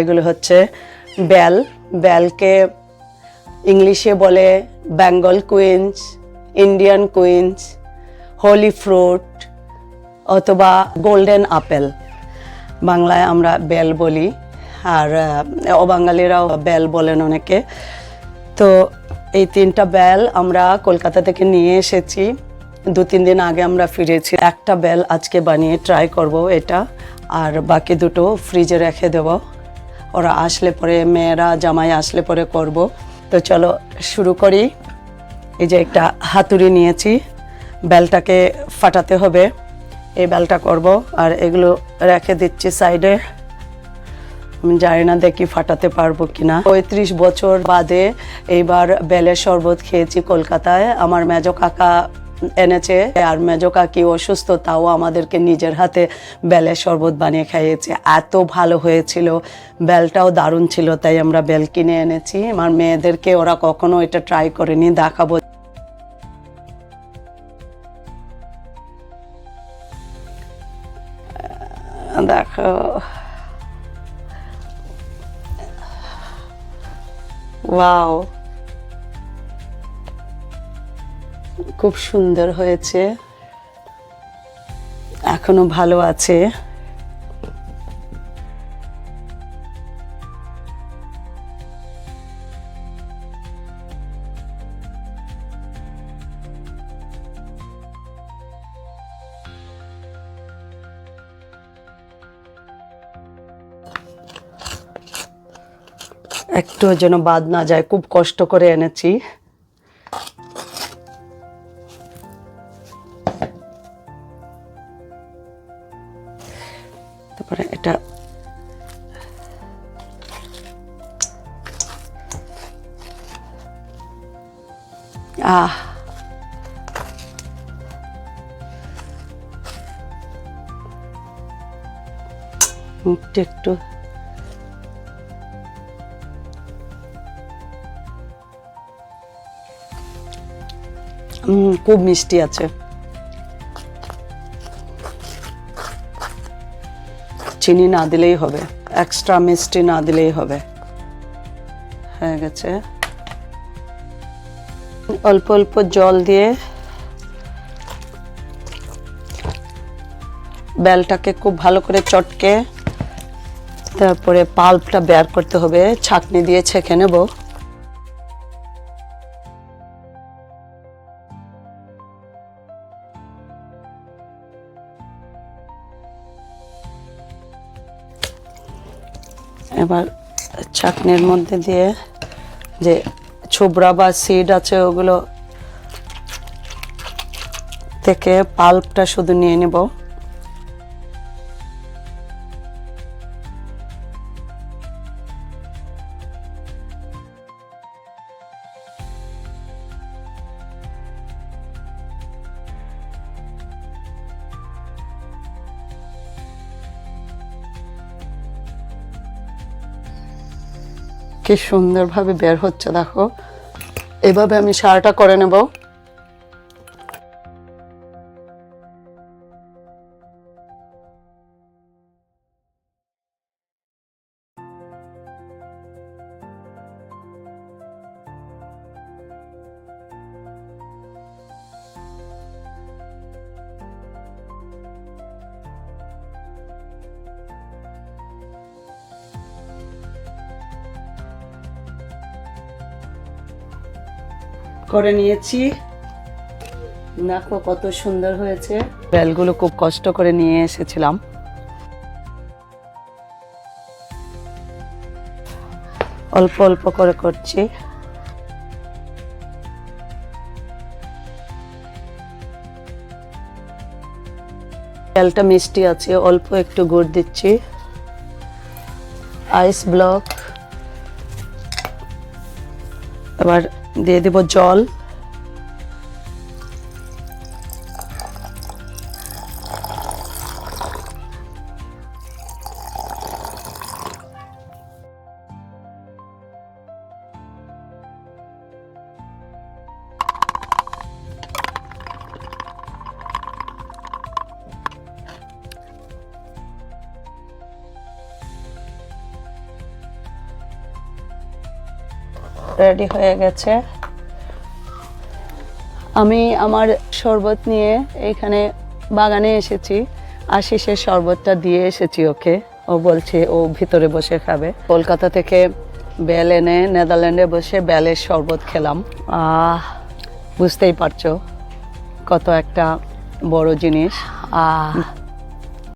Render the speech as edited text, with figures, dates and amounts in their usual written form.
এগুলো হচ্ছে বেল। বেলকে ইংলিশে বলে Bengal quince, Indian quince, holy fruit অথবা গোল্ডেন আপেল। বাংলায় আমরা বেল বলি, আর অবাঙালিরাও বেল বলেন অনেকে। তো এই 3টা বেল আমরা কলকাতা থেকে নিয়ে এসেছি, 2-3 দিন আগে আমরা ফিরেছি। একটা বেল আজকে বানিয়ে ট্রাই করব এটা, আর বাকি দুটো ফ্রিজে রেখে দেব, ওরা আসলে পরে, মেয়েরা জামাই আসলে পরে করব। তো চলো শুরু করি। এই যে একটা হাতুড়ি নিয়েছি, বেলটাকে ফাটাতে হবে, এই বেলটা করব। আর এগুলো রেখে দিচ্ছি সাইডে, আমি জানি না দেখি ফাটাতে পারবো কিনা। 35 বছর বাদে এইবার বেলের শরবত খেয়েছি কলকাতায়। আমার মেজো কাকা এনেছে, আর মেজো কাকি অসুস্থ, তাও আমাদেরকে নিজের হাতে বেলের শরবত বানিয়ে খাইয়েছে। এত ভালো হয়েছিল, বেলটাও দারুণ ছিল, তাই আমরা বেল কিনে এনেছি। আমার মেয়েদেরকে ওরা কখনো এটা ট্রাই করেনি, দেখাবো। দেখো, ওয়াও, খুব সুন্দর হয়েছে, এখনো ভালো আছে। একটু যেন বাদ না যায়, খুব কষ্ট করে এনেছি। তারপরে এটা একটু খুব মিষ্টি আছে, চিনি না দিলেই হবে, এক্সট্রা মিষ্টি না দিলেই হবে। হয়ে গেছে। অল্প অল্প জল দিয়ে বেলটাকে খুব ভালো করে চটকে, তারপরে পাল্পটা বের করতে হবে, ছাঁকনি দিয়ে ছেঁকে নেব। এবার ছাঁকনির মধ্যে দিয়ে যে ছোবড়া বা সিড আছে ওগুলো থেকে পাল্পটা শুধু নিয়ে নেব। কি সুন্দরভাবে বের হচ্ছে দেখো, এভাবে আমি সারাটা করে নেব। করে নিয়েছি, দেখো কত সুন্দর হয়েছে। বেলগুলো খুব কষ্ট করে নিয়ে এসেছিলাম। অল্প অল্প করে করছি। বেলটা মিষ্টি আছে, অল্প একটু গুড় দিচ্ছি, আইস ব্লক। এবার দিয়ে দেব জল। রেডি হয়ে গেছে। আমি আমার শরবত নিয়ে এইখানে বাগানে এসেছি, আশিসের শরবতটা দিয়ে এসেছি ওকে। ও বলছে ও ভিতরে বসে খাবে। কলকাতা থেকে বেল এনে নেদারল্যান্ডে বসে বেলের শরবত খেলাম। বুঝতেই পারছো কত একটা বড় জিনিস।